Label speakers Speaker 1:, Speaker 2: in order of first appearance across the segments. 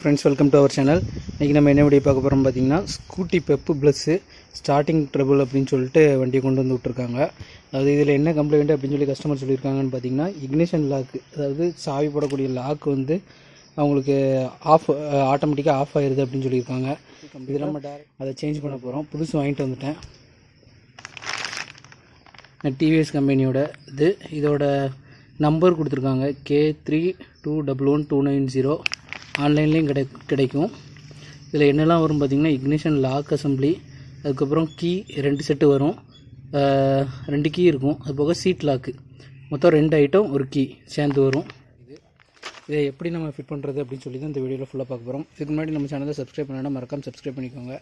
Speaker 1: Friends, welcome to our channel. இன்றைக்கி நம்ம என்ன வீடியோ பார்க்க போகிறோம் பார்த்தீங்கன்னா, Scooty Pep Plus starting trouble அப்படின்னு சொல்லிட்டு வண்டியை கொண்டு வந்து விட்ருக்காங்க. அதாவது இதில் என்ன கம்ப்ளைண்ட் அப்படின்னு சொல்லி கஸ்டமர் சொல்லியிருக்காங்கன்னு பார்த்தீங்கன்னா, இக்னிஷன் லாக்கு, அதாவது சாவி போடக்கூடிய லாக்கு வந்து அவங்களுக்கு ஆட்டோமேட்டிக்காக ஆஃப் ஆயிடுது அப்படின்னு சொல்லியிருக்காங்க. இது நம்ம அதை சேஞ்ச் பண்ண போகிறோம். புதுசு வாங்கிட்டு வந்துட்டேன். டிவிஎஸ் கம்பெனியோட இதோட நம்பர் கொடுத்துருக்காங்க K32112990. ஆன்லைன்லேயும் கிடைக்கும். இதில் என்னெல்லாம் வரும் பார்த்திங்கன்னா, இக்னிஷன் லாக் அசம்பிளி, அதுக்கப்புறம் கீ 2 செட்டு வரும், 2 கீ இருக்கும், அது போக சீட் லாக்கு, மொத்தம் 2 ஐட்டம் ஒரு கீ சேர்ந்து வரும். இதை எப்படி நம்ம ஃபிட் பண்ணுறது அப்படின்னு சொல்லி தான் இந்த வீடியோவில் ஃபுல்லாக பார்க்க போகிறோம். இதுக்கு முன்னாடி நம்ம சேனலை சப்ஸ்கிரைப் பண்ணால் மறக்காமல் சப்ஸ்கிரைப் பண்ணிக்கோங்க.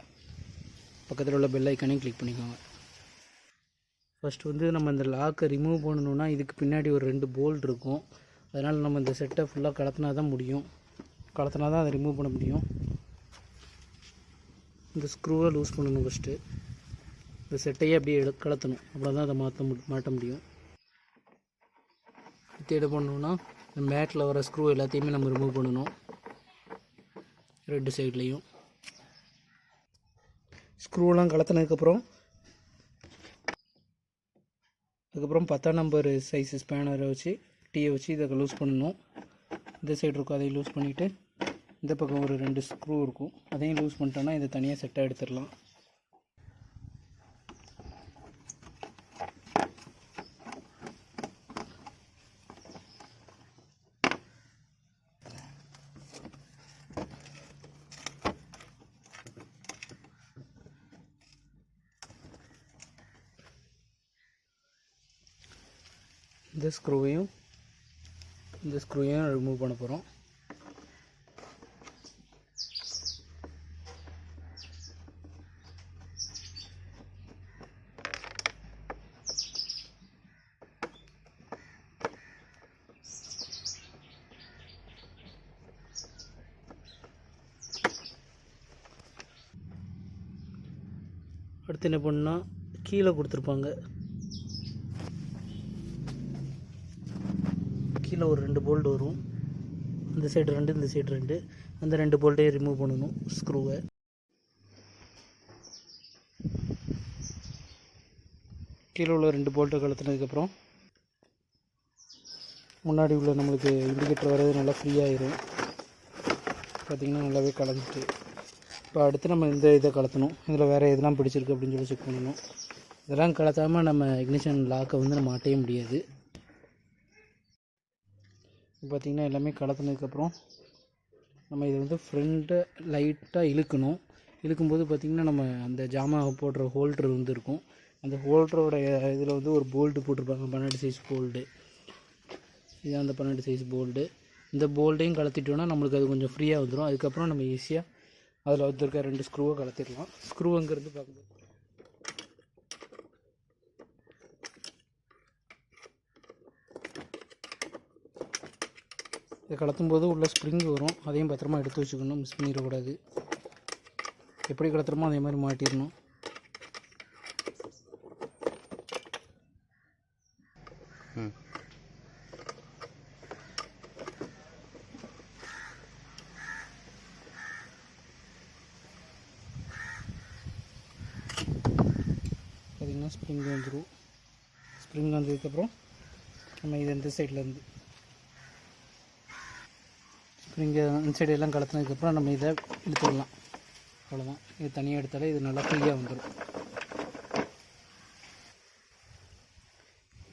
Speaker 1: பக்கத்தில் உள்ள பெல் ஐக்கானையும் கிளிக் பண்ணிக்கோங்க. ஃபஸ்ட்டு வந்து நம்ம இந்த லாக்கை ரிமூவ் பண்ணணுன்னா இதுக்கு பின்னாடி ஒரு 2 போல்ட் இருக்கும். அதனால் நம்ம இந்த செட்டை ஃபுல்லாக கலத்தினா தான் முடியும். கலத்தினா தான் அதை ரிமூவ் பண்ண முடியும். இந்த ஸ்க்ரூவை லூஸ் பண்ணணும். ஃபஸ்ட்டு இந்த செட்டையே அப்படியே கலத்தணும். அப்போ தான் அதை மாட்ட முடியும். அடுத்து பண்ணணுன்னா இந்த மேட்டில் வர ஸ்க்ரூ எல்லாத்தையுமே நம்ம ரிமூவ் பண்ணணும், 2 சைட்லேயும். ஸ்க்ரூவெலாம் கலத்தினதுக்கப்புறம் 10ஆம் நம்பர் சைஸ் ஸ்பேனரை வச்சு டீயை வச்சு இதை லூஸ் பண்ணணும். இந்த சைடு இருக்கும், அதையும் லூஸ் பண்ணிவிட்டு இந்த பக்கம் ஒரு 2 ஸ்க்ரூ இருக்கும், அதையும் லூஸ் பண்ணிட்டோன்னா இதை தனியாக செட்டாக எடுத்துடலாம். இந்த ஸ்க்ரூவையும் ரிமூவ் பண்ண போகிறோம். அடுத்து என்ன பண்ணால் கீழே கொடுத்துருப்பாங்க, கீழே ஒரு 2 போல்ட் வரும். இந்த சைடு 2, இந்த சைடு 2, அந்த 2 போல்ட்டையும் ரிமூவ் பண்ணணும். ஸ்க்ரூவை கீழே உள்ள 2 போல்ட்டை கலத்துனதுக்கப்புறம் முன்னாடி உள்ள நம்மளுக்கு இண்டிகேட்டர் வர்றது நல்லா ஃப்ரீயாகிடும். பார்த்திங்கன்னா நல்லாவே கலந்துட்டு. இப்போ அடுத்து நம்ம இதை கலத்தணும். இதில் வேறு எதெல்லாம் பிடிச்சிருக்கு அப்படின்னு சொல்லி செக் பண்ணணும். இதெல்லாம் கலத்தாமல் நம்ம இக்னிஷன் லாக்கை வந்து நம்ம மாட்டவே முடியாது. பார்த்திங்கன்னா எல்லாமே கலத்துனதுக்கப்புறம் நம்ம இதை வந்து ஃப்ரண்ட்டை லைட்டாக இழுக்கும்போது பார்த்திங்கன்னா நம்ம அந்த ஜாமாவை போடுற ஹோல்டர் வந்து இருக்கும். அந்த ஹோல்டரோட இதில் வந்து ஒரு போல்ட்டு போட்டிருப்பாங்க, 12 சைஸ் போல்டு. இதுதான் அந்த 12 சைஸ் போல்டு. இந்த போல்ட்டையும் கலத்திட்டோன்னா நம்மளுக்கு அது கொஞ்சம் ஃப்ரீயாக வந்துடும். அதுக்கப்புறம் நம்ம ஈஸியாக அதில் வந்துருக்க 2 ஸ்க்ரூவை கலத்திடலாம். ஸ்க்ரூங்கிறது பார்க்கும்போது இதை கலத்தும்போது உள்ள ஸ்ப்ரிங் வரும், அதையும் பத்திரமா எடுத்து வச்சுக்கணும், மிஸ் பண்ணிடக்கூடாது. எப்படி கலத்துறமோ அதே மாதிரி மாட்டிடணும். பார்த்திங்கன்னா ஸ்ப்ரிங் வந்துடும். ஸ்ப்ரிங் வந்ததுக்கப்புறம் நம்ம இது இந்த சைட்லேருந்து இங்கே இந்த சைடு எல்லாம் கலத்துனதுக்கப்புறம் நம்ம இதை இழுத்துடலாம். அவ்வளோதான். இது தனியாக எடுத்தாலே இது நல்லா ஃப்ரீயாக வந்துடும்.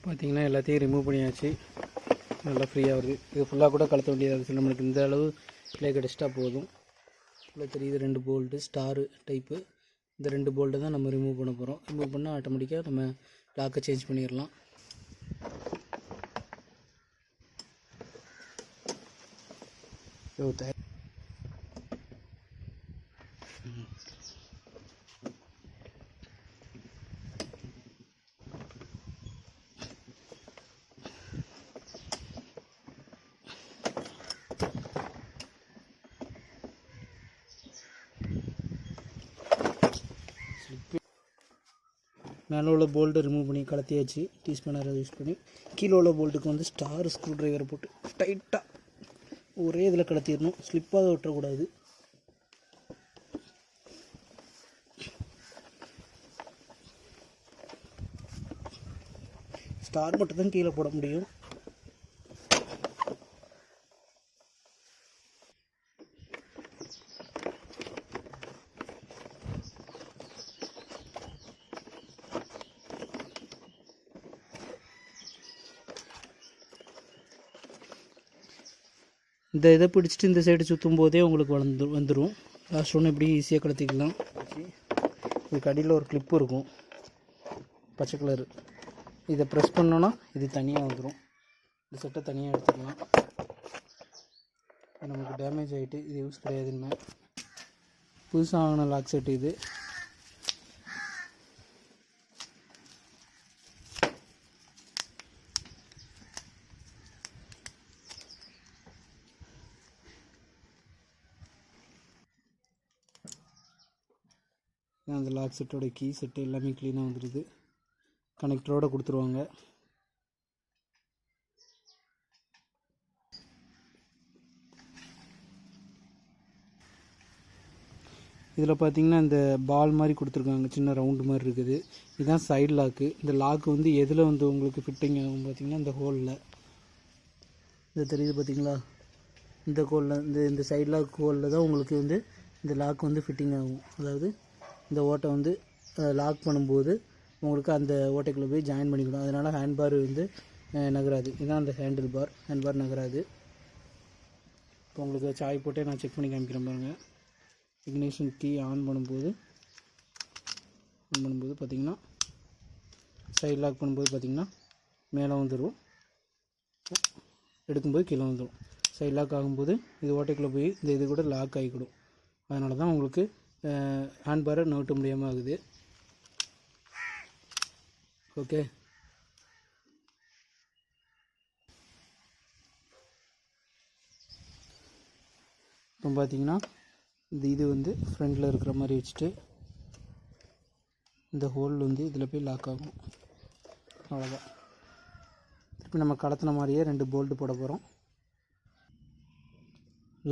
Speaker 1: பார்த்திங்கன்னா எல்லாத்தையும் ரிமூவ் பண்ணியாச்சு, நல்லா ஃப்ரீயாக வருது. இது ஃபுல்லாக கூட கலத்த வேண்டியதாக நம்மளுக்கு இந்த அளவு கிளே கிடச்சிட்டா போதும். ஃபுல்லாக தெரியுது 2 போல்ட்டு ஸ்டாரு டைப்பு. இந்த 2 போல்ட்டை தான் நம்ம ரிமூவ் பண்ண போகிறோம். ரிமூவ் பண்ணால் ஆட்டோமேட்டிக்காக நம்ம லாக்கை சேஞ்ச் பண்ணிடலாம். மேலே உள்ள போல்ட்டை ரிமூவ் பண்ணி கலத்தியாச்சு. டீஸ்பேனரை யூஸ் பண்ணி கீழே உள்ள போல்ட்டுக்கு வந்து ஸ்டார் ஸ்க்ரூ ட்ரைவரை போட்டு டைட்டாக ஒரே இதில் கலத்திடணும், ஸ்லிப்பாக விட்டுறக்கூடாது. ஸ்டார் மட்டும் தான் கீழே போட முடியும். இந்த இதை பிடிச்சிட்டு இந்த சைடு சுற்றும் போதே உங்களுக்கு வந்துடும். லாஸ்ட் ஒன்று இப்படி ஈஸியாக கலத்திக்கலாம். இதுக்கு அடியில் ஒரு கிளிப்பு இருக்கும் பச்சை கலரு, இதை ப்ரெஸ் பண்ணோன்னா இது தனியாக வந்துடும். இந்த செட்டை தனியாக எடுத்துக்கலாம். நமக்கு டேமேஜ் ஆகிட்டு இது யூஸ் கிடையாதுன்னு புதுசாக வாங்கின லாக் செட் இது. அந்த லாக் செட்டோட கீ செட்டு எல்லாமே க்ளீனாக வந்துடுது. கனெக்டரோடு கொடுத்துருவாங்க. இதில் பார்த்தீங்கன்னா இந்த பால் மாதிரி கொடுத்துருக்காங்க, சின்ன ரவுண்டு மாதிரி இருக்குது. இதுதான் சைடு லாக்கு. இந்த லாக்கு வந்து எதில் வந்து உங்களுக்கு ஃபிட்டிங் ஆகும் பார்த்தீங்கன்னா இந்த ஹோலில், இது தெரியுது பார்த்தீங்களா, இந்த ஹோலில் இந்த சைடு லாக் ஹோலில் தான் உங்களுக்கு வந்து இந்த லாக் வந்து ஃபிட்டிங் ஆகும். அதாவது இந்த ஓட்டை வந்து லாக் பண்ணும்போது உங்களுக்கு அந்த ஓட்டைக்குள்ளே போய் ஜாயின் பண்ணிக்கணும். அதனால் ஹேண்ட் பார் வந்து நகராது. இதுதான் அந்த ஹேண்ட் பார் நகராது. இப்போ உங்களுக்கு சாய் போட்டே நான் செக் பண்ணி காமிக்கிறேன் பாருங்கள். இக்னிஷன் கீ ஆன் பண்ணும்போது பார்த்திங்கன்னா சைடு லாக் பண்ணும்போது பார்த்திங்கன்னா மேலே வந்துடும், எடுக்கும்போது கீழே வந்துடும். சைடு லாக் ஆகும்போது இது ஓட்டைக்குள்ளே போய் இந்த இது கூட லாக் ஆகிக்கிடும். அதனால தான் உங்களுக்கு ஹேண்ட் பாரை நோட்ட முடியாமல் ஆகுது. ஓகே, இப்போ பார்த்தீங்கன்னா இது வந்து ஃப்ரண்டில் இருக்கிற மாதிரி வச்சுட்டு இந்த ஹோல் வந்து இதில் போய் லாக் ஆகும். அவ்வளோதான். திருப்பி நம்ம கலத்தின மாதிரியே 2 போல்ட்டு போட போகிறோம்.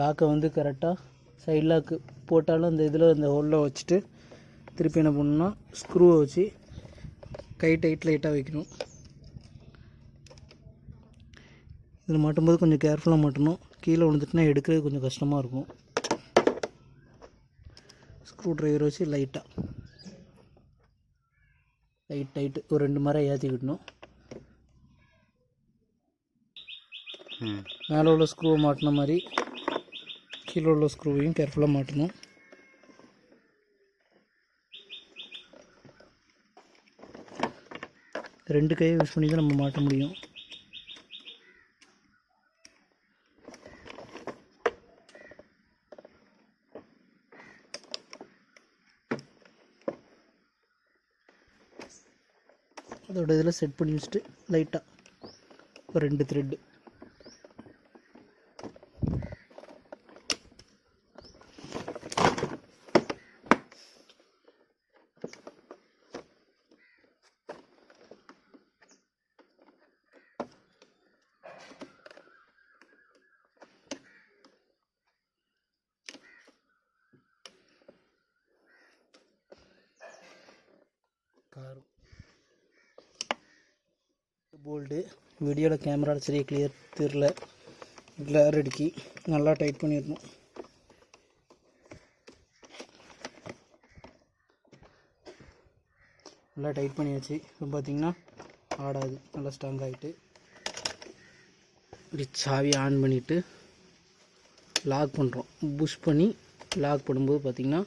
Speaker 1: லாக்கை வந்து கரெக்டாக சைடு லாக்கு போட்டாலும் அந்த இதில் இந்த ஹோலில் வச்சுட்டு திருப்பி என்ன பண்ணணும்னா ஸ்க்ரூவை வச்சு கை லைட்டாக வைக்கணும். இதில் மாட்டும்போது கொஞ்சம் கேர்ஃபுல்லாக மாட்டணும். கீழே விழுந்துட்டுனா எடுக்கிறது கொஞ்சம் கஷ்டமாக இருக்கும். ஸ்க்ரூ ட்ரைவர் வச்சு டைட்டு ஒரு 2 மரம் ஏற்றிக்கிட்டணும். மேலே உள்ள ஸ்க்ரூவை மாட்டின மாதிரி கீழே உள்ள ஸ்க்ரூவையும் கேர்ஃபுல்லாக மாட்டணும். ரெண்டு கையை யூஸ் பண்ணி தான் நம்ம மாட்ட முடியும். அதோட இதில் செட் பண்ணி வச்சுட்டு லைட்டாக ஒரு 2 த்ரெட்டு போல்டு. வீடியோவில் கேமராவில் சரியாக கிளியர் தெரில, கிளார் அடிக்கி நல்லா டைட் பண்ணிடணும். நல்லா டைட் பண்ணியாச்சு. இப்போ பார்த்திங்கன்னா ஆடாது, நல்லா ஸ்ட்ராங் ஆகிட்டு. இப்படி சாவி ஆன் பண்ணிவிட்டு லாக் பண்ணுறோம். புஷ் பண்ணி லாக் பண்ணும்போது பார்த்திங்கன்னா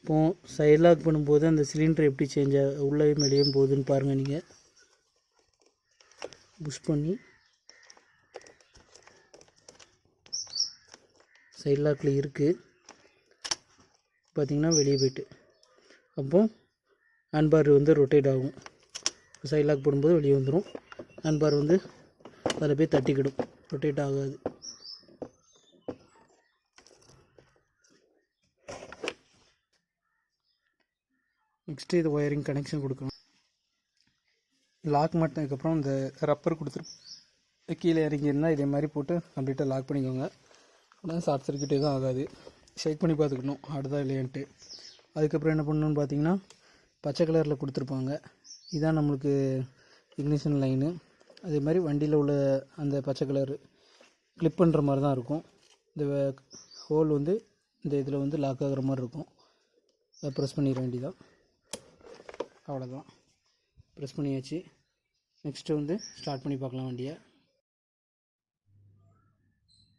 Speaker 1: இப்போது சைட் லாக் பண்ணும்போது அந்த சிலிண்டர் எப்படி சேஞ்ச் உள்ளே வெளியும் போகுதுன்னு பாருங்கள். நீங்கள் புஷ் பண்ணி சைட் லாக்கில் இருக்குது பார்த்திங்கன்னா வெளியே போய்ட்டு அப்போ ஹேண்ட் பார் வந்து ரொட்டேட் ஆகும். சைட் லாக் போடும்போது வெளியே வந்துடும். ஹேண்ட் பார் வந்து அதில் போய் தட்டிக்கிடும், ரொட்டேட் ஆகாது. நெக்ஸ்ட்டு இது ஒயரிங் கனெக்ஷன் கொடுக்கணும். லாக் மாட்டினதுக்கப்புறம் இந்த ரப்பர் கொடுத்துரு கீழே இறங்கியிருந்தால் இதே மாதிரி போட்டு கம்ப்ளீட்டாக லாக் பண்ணிக்கோங்க. ஆனால் ஷார்ட் சர்க்யூட் எதுவும் ஆகாது. செக் பண்ணி பார்த்துக்கணும் ஆடுதா இல்லையான்ட்டு. அதுக்கப்புறம் என்ன பண்ணணுன்னு பார்த்தீங்கன்னா, பச்சை கலரில் கொடுத்துருப்பாங்க, இதான் நம்மளுக்கு இக்னிஷன் லைனு. அதே மாதிரி வண்டியில் உள்ள அந்த பச்சை கலர் கிளிப் பண்ணுற மாதிரி தான் இருக்கும். இந்த ஹோல் வந்து இந்த இதில் வந்து லாக் ஆகிற மாதிரி இருக்கும். அதை ப்ரெஸ் பண்ணிட வேண்டியதான். அவ்வளோதான், ப்ரெஸ் பண்ணியாச்சு. நெக்ஸ்ட்டு வந்து ஸ்டார்ட் பண்ணி பார்க்கலாம் வண்டியை.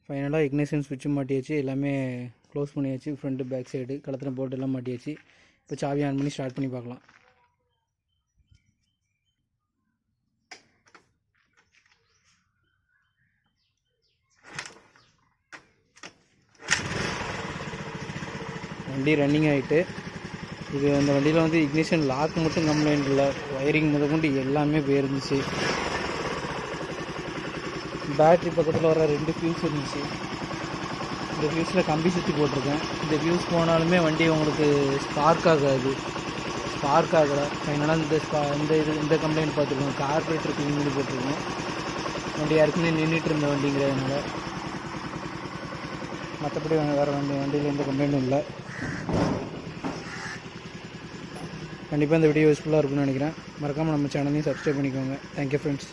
Speaker 1: ஃபைனலாக இக்னிஷன் ஸ்விட்சும் மாட்டியாச்சு, எல்லாமே க்ளோஸ் பண்ணியாச்சு. ஃப்ரண்ட்டு பேக் சைடு கலத்தின போர்டு எல்லாம் மாட்டியாச்சு. இப்போ சாவி ஆன் பண்ணி ஸ்டார்ட் பண்ணி பார்க்கலாம். வண்டி ரன்னிங் ஆகிட்டு. இது அந்த வண்டியில் வந்து இக்னிஷன் லாக் மட்டும் கம்ப்ளைண்ட் இல்லை, ஒயரிங் முதற்கொண்டு எல்லாமே போயிருந்துச்சு. பேட்ரி பக்கத்தில் வர 2 ஃபியூஸ் இருந்துச்சு. இந்த ஃபியூஸில் கம்பி சுற்றி போட்டிருக்கேன். இந்த ஃபியூஸ் போனாலுமே வண்டி உங்களுக்கு ஸ்பார்க் ஆகாது. ஸ்பார்க் ஆகலை. ஃபைனலாக இந்த கம்ப்ளைண்ட் பார்த்துருக்கோம். கார்பரேட்டர் க்ளீன் பண்ணி போட்டிருக்கோம். வண்டி யாருக்குமே நின்றுட்டு இருந்த வண்டிங்கிறதுனால. மற்றபடி வேறு வண்டியில் எந்த கம்ப்ளைண்ட்டும் இல்லை. கண்டிப்பாக இந்த வீடியோ யூஸ்ஃபுல்லாக இருக்கும்னு நினைக்கிறேன். மறக்காமல் நம்ம சேனலையும் சப்ஸ்கிரைப் பண்ணிக்கோங்க. Thank you friends.